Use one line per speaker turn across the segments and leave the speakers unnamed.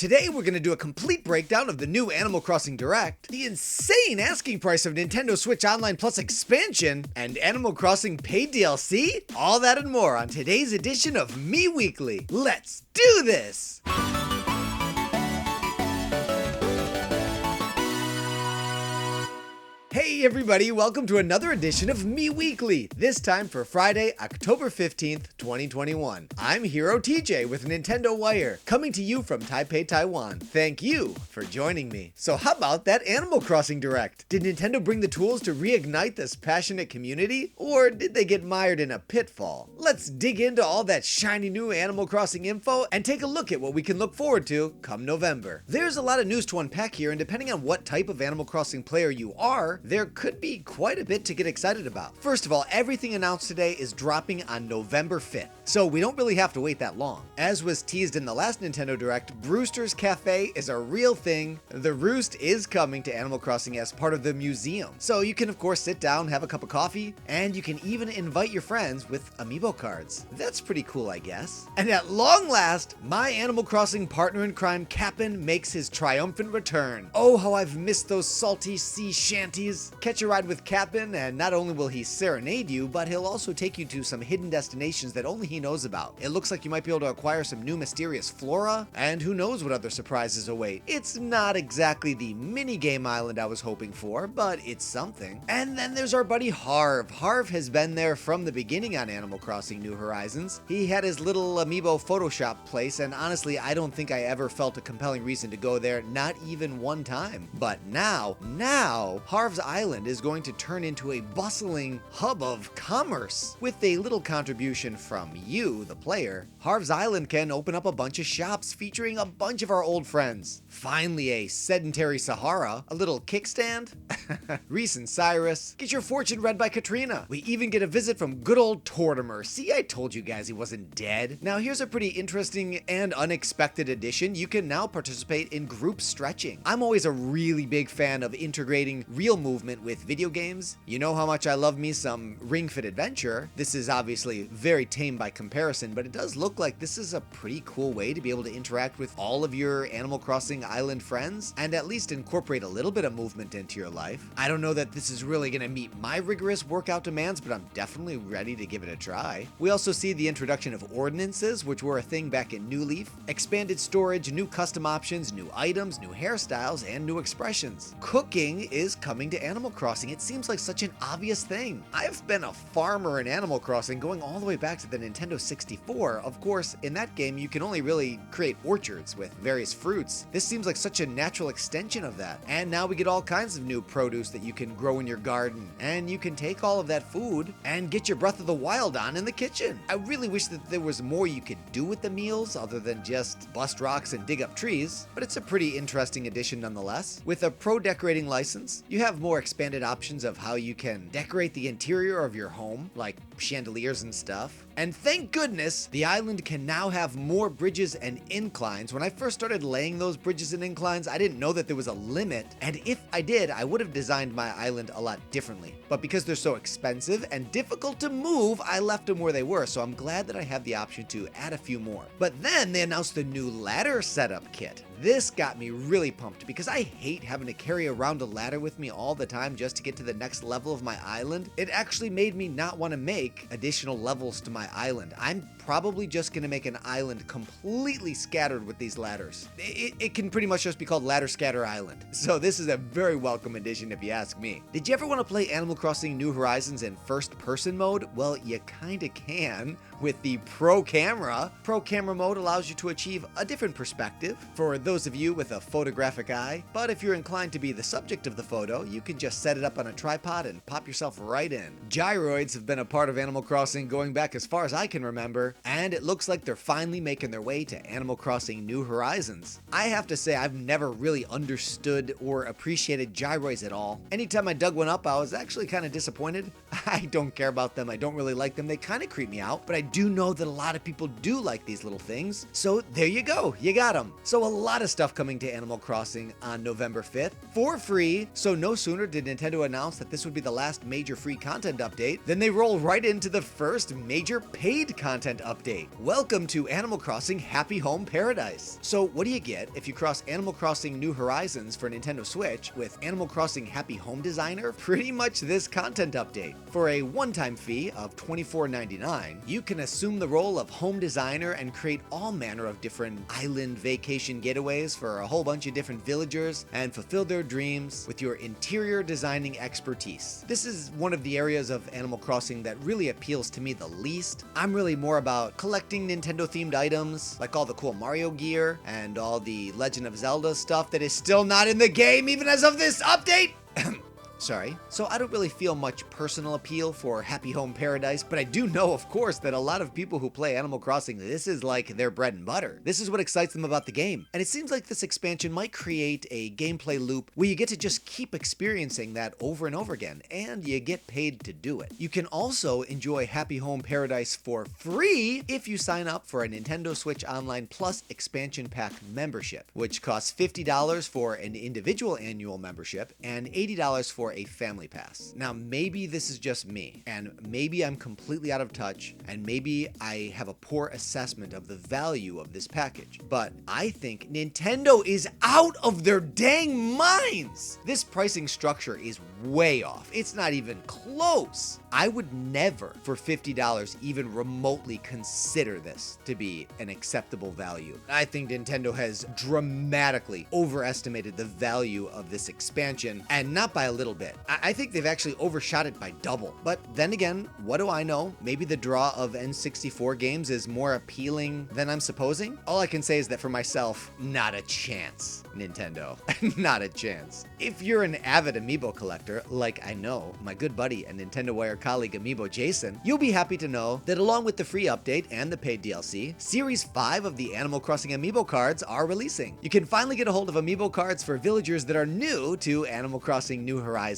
Today we're going to do a complete breakdown of the new Animal Crossing Direct, the insane asking price of Nintendo Switch Online Plus expansion, and Animal Crossing paid DLC? All that and more on today's edition of Mii Weekly. Let's do this! Hey everybody, welcome to another edition of Mii Weekly, this time for Friday, October 15th, 2021. I'm Hero TJ with Nintendo Wire, coming to you from Taipei, Taiwan. Thank you for joining me. So how about that Animal Crossing Direct? Did Nintendo bring the tools to reignite this passionate community, or did they get mired in a pitfall? Let's dig into all that shiny new Animal Crossing info and take a look at what we can look forward to come November. There's a lot of news to unpack here, and depending on what type of Animal Crossing player you are, there could be quite a bit to get excited about. First of all, everything announced today is dropping on November 5th, so we don't really have to wait that long. As was teased in the last Nintendo Direct, Brewster's Cafe is a real thing. The Roost is coming to Animal Crossing as part of the museum, so you can of course sit down, have a cup of coffee, and you can even invite your friends with amiibo cards. That's pretty cool, I guess. And at long last, my Animal Crossing partner in crime, Cap'n, makes his triumphant return. Oh, how I've missed those salty sea shanties. Catch a ride with Cap'n, and not only will he serenade you, but he'll also take you to some hidden destinations that only he knows about. It looks like you might be able to acquire some new mysterious flora, and who knows what other surprises await. It's not exactly the minigame island I was hoping for, but it's something. And then there's our buddy Harv. Harv has been there from the beginning on Animal Crossing New Horizons. He had his little amiibo Photoshop place, and honestly, I don't think I ever felt a compelling reason to go there, not even one time. But now, Harv's Island is going to turn into a bustling hub of commerce. With a little contribution from you, the player, Harv's Island can open up a bunch of shops featuring a bunch of our old friends. Finally, a sedentary Sahara, a little kickstand, Reese and Cyrus, get your fortune read by Katrina. We even get a visit from good old Tortimer. See, I told you guys he wasn't dead. Now here's a pretty interesting and unexpected addition. You can now participate in group stretching. I'm always a really big fan of integrating real movement with video games. You know how much I love me some Ring Fit Adventure. This is obviously very tame by comparison, but it does look like this is a pretty cool way to be able to interact with all of your Animal Crossing Island friends and at least incorporate a little bit of movement into your life. I don't know that this is really going to meet my rigorous workout demands, but I'm definitely ready to give it a try. We also see the introduction of ordinances, which were a thing back in New Leaf, expanded storage, new custom options, new items, new hairstyles, and new expressions. Cooking is coming to Animal Crossing. It seems like such an obvious thing. I've been a farmer in Animal Crossing going all the way back to the Nintendo 64. Of course, in that game, you can only really create orchards with various fruits. This seems like such a natural extension of that. And now we get all kinds of new produce that you can grow in your garden. And you can take all of that food and get your Breath of the Wild on in the kitchen. I really wish that there was more you could do with the meals other than just bust rocks and dig up trees, but it's a pretty interesting addition nonetheless. With a pro decorating license, you have more expanded options of how you can decorate the interior of your home, like chandeliers and stuff. And thank goodness, the island can now have more bridges and inclines. When I first started laying those bridges and inclines, I didn't know that there was a limit, and if I did, I would have designed my island a lot differently. But because they're so expensive and difficult to move, I left them where they were, so I'm glad that I have the option to add a few more. But then they announced the new ladder setup kit. This got me really pumped because I hate having to carry around a ladder with me all the time just to get to the next level of my island. It actually made me not want to make additional levels to my island. I'm probably just going to make an island completely scattered with these ladders. It can pretty much just be called Ladder Scatter Island. So this is a very welcome addition if you ask me. Did you ever want to play Animal Crossing New Horizons in first person mode? Well, you kinda can with the Pro Camera. Pro Camera mode allows you to achieve a different perspective for those of you with a photographic eye, but if you're inclined to be the subject of the photo, you can just set it up on a tripod and pop yourself right in. Gyroids have been a part of Animal Crossing going back as far as I can remember, and it looks like they're finally making their way to Animal Crossing New Horizons. I have to say I've never really understood or appreciated gyroids at all. Anytime I dug one up, I was actually kind of disappointed. I don't care about them, I don't really like them, they kind of creep me out, but I do know that a lot of people do like these little things, so there you go, you got them. So a lot of stuff coming to Animal Crossing on November 5th for free. So no sooner did Nintendo announce that this would be the last major free content update than they roll right into the first major another paid content update. Welcome to Animal Crossing Happy Home Paradise. So what do you get if you cross Animal Crossing New Horizons for Nintendo Switch with Animal Crossing Happy Home Designer? Pretty much this content update. For a one-time fee of $24.99, you can assume the role of home designer and create all manner of different island vacation getaways for a whole bunch of different villagers and fulfill their dreams with your interior designing expertise. This is one of the areas of Animal Crossing that really appeals to me the least. I'm really more about collecting Nintendo themed items, like all the cool Mario gear and all the Legend of Zelda stuff that is still not in the game even as of this update. Sorry. So I don't really feel much personal appeal for Happy Home Paradise, but I do know, of course, that a lot of people who play Animal Crossing, this is like their bread and butter. This is what excites them about the game. And it seems like this expansion might create a gameplay loop where you get to just keep experiencing that over and over again, and you get paid to do it. You can also enjoy Happy Home Paradise for free if you sign up for a Nintendo Switch Online Plus expansion pack membership, which costs $50 for an individual annual membership and $80 for a family pass. Now, maybe this is just me, and maybe I'm completely out of touch, and maybe I have a poor assessment of the value of this package, but I think Nintendo is out of their dang minds! This pricing structure is way off. It's not even close. I would never, for $50, even remotely consider this to be an acceptable value. I think Nintendo has dramatically overestimated the value of this expansion, and not by a little bit. I think they've actually overshot it by double. But then again, what do I know? Maybe the draw of N64 games is more appealing than I'm supposing? All I can say is that for myself, not a chance, Nintendo. Not a chance. If you're an avid amiibo collector, like I know my good buddy and Nintendo Wire colleague Amiibo Jason, you'll be happy to know that along with the free update and the paid DLC, Series 5 of the Animal Crossing amiibo cards are releasing. You can finally get a hold of amiibo cards for villagers that are new to Animal Crossing New Horizons.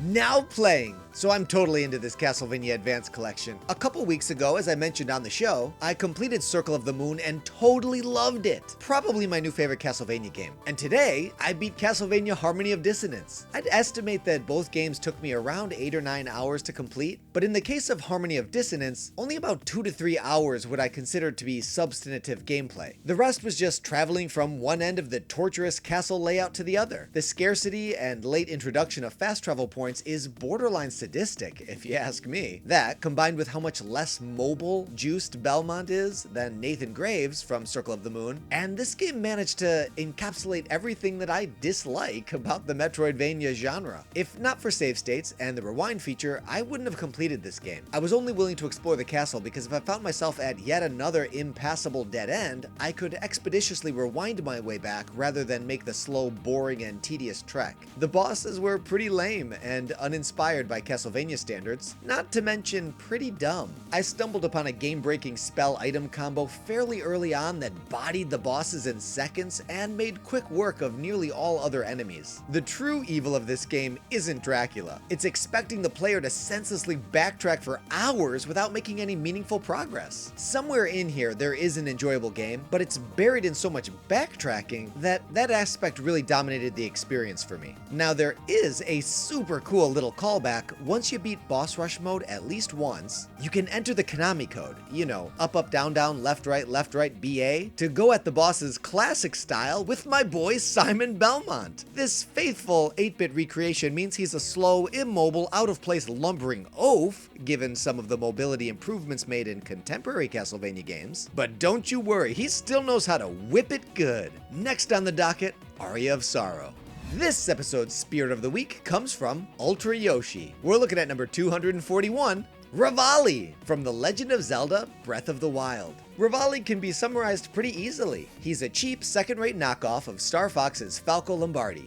Now playing. So I'm totally into this Castlevania Advance Collection. A couple weeks ago, as I mentioned on the show, I completed Circle of the Moon and totally loved it. Probably my new favorite Castlevania game. And today, I beat Castlevania Harmony of Dissonance. I'd estimate that both games took me around 8 or 9 hours to complete, but in the case of Harmony of Dissonance, only about 2 to 3 hours would I consider to be substantive gameplay. The rest was just traveling from one end of the torturous castle layout to the other. The scarcity and late introduction of fast travel points is borderline sadistic, if you ask me. That, combined with how much less mobile juiced Belmont is than Nathan Graves from Circle of the Moon, and this game managed to encapsulate everything that I dislike about the Metroidvania genre. If not for save states and the rewind feature, I wouldn't have completed this game. I was only willing to explore the castle because if I found myself at yet another impassable dead end, I could expeditiously rewind my way back rather than make the slow, boring, and tedious trek. The bosses were pretty lame and uninspired by Castlevania standards, not to mention pretty dumb. I stumbled upon a game-breaking spell item combo fairly early on that bodied the bosses in seconds and made quick work of nearly all other enemies. The true evil of this game isn't Dracula. It's expecting the player to senselessly backtrack for hours without making any meaningful progress. Somewhere in here there is an enjoyable game, but it's buried in so much backtracking that that aspect really dominated the experience for me. Now there is a super cool little callback. Once you beat boss rush mode at least once, you can enter the Konami code, you know, up, up, down, down, left, right, BA, to go at the boss's classic style with my boy Simon Belmont. This faithful 8-bit recreation means he's a slow, immobile, out-of-place lumbering oaf, given some of the mobility improvements made in contemporary Castlevania games. But don't you worry, he still knows how to whip it good. Next on the docket, Aria of Sorrow. This episode's Spirit of the Week comes from UltraYoshi. We're looking at number 241, Revali, from The Legend of Zelda Breath of the Wild. Revali can be summarized pretty easily. He's a cheap, second-rate knockoff of Star Fox's Falco Lombardi.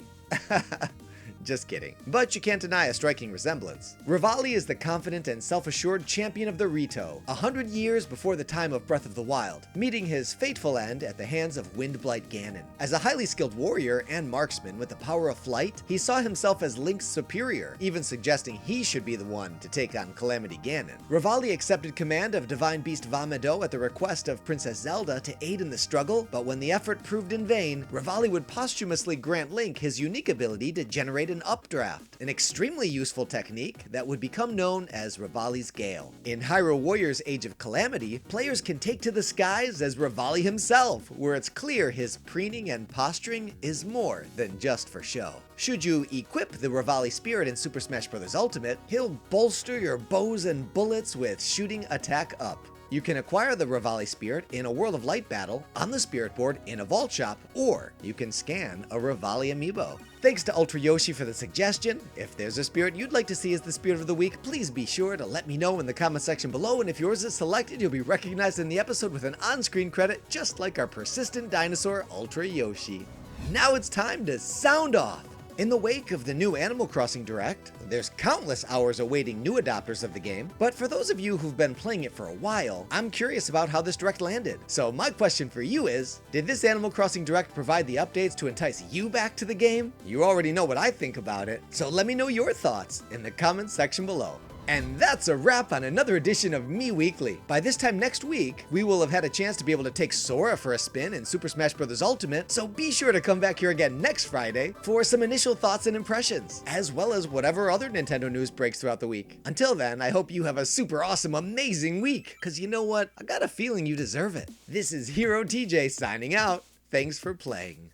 Just kidding. But you can't deny a striking resemblance. Revali is the confident and self-assured champion of the Rito, 100 years before the time of Breath of the Wild, meeting his fateful end at the hands of Windblight Ganon. As a highly skilled warrior and marksman with the power of flight, he saw himself as Link's superior, even suggesting he should be the one to take on Calamity Ganon. Revali accepted command of Divine Beast Vamedo at the request of Princess Zelda to aid in the struggle, but when the effort proved in vain, Revali would posthumously grant Link his unique ability to generate an updraft, an extremely useful technique that would become known as Revali's Gale. In Hyrule Warriors Age of Calamity, players can take to the skies as Revali himself, where it's clear his preening and posturing is more than just for show. Should you equip the Revali Spirit in Super Smash Bros. Ultimate, he'll bolster your bows and bullets with shooting attack up. You can acquire the Revali Spirit in a World of Light battle, on the Spirit Board, in a Vault Shop, or you can scan a Revali amiibo. Thanks to UltraYoshi for the suggestion. If there's a spirit you'd like to see as the Spirit of the Week, please be sure to let me know in the comment section below, and if yours is selected, you'll be recognized in the episode with an on-screen credit, just like our persistent dinosaur, UltraYoshi. Now it's time to sound off! In the wake of the new Animal Crossing Direct, there's countless hours awaiting new adopters of the game, but for those of you who've been playing it for a while, I'm curious about how this Direct landed. So my question for you is, did this Animal Crossing Direct provide the updates to entice you back to the game? You already know what I think about it, so let me know your thoughts in the comments section below. And that's a wrap on another edition of Mii Weekly. By this time next week, we will have had a chance to be able to take Sora for a spin in Super Smash Bros. Ultimate, so be sure to come back here again next Friday for some initial thoughts and impressions, as well as whatever other Nintendo news breaks throughout the week. Until then, I hope you have a super awesome, amazing week, because you know what? I got a feeling you deserve it. This is Hero TJ signing out. Thanks for playing.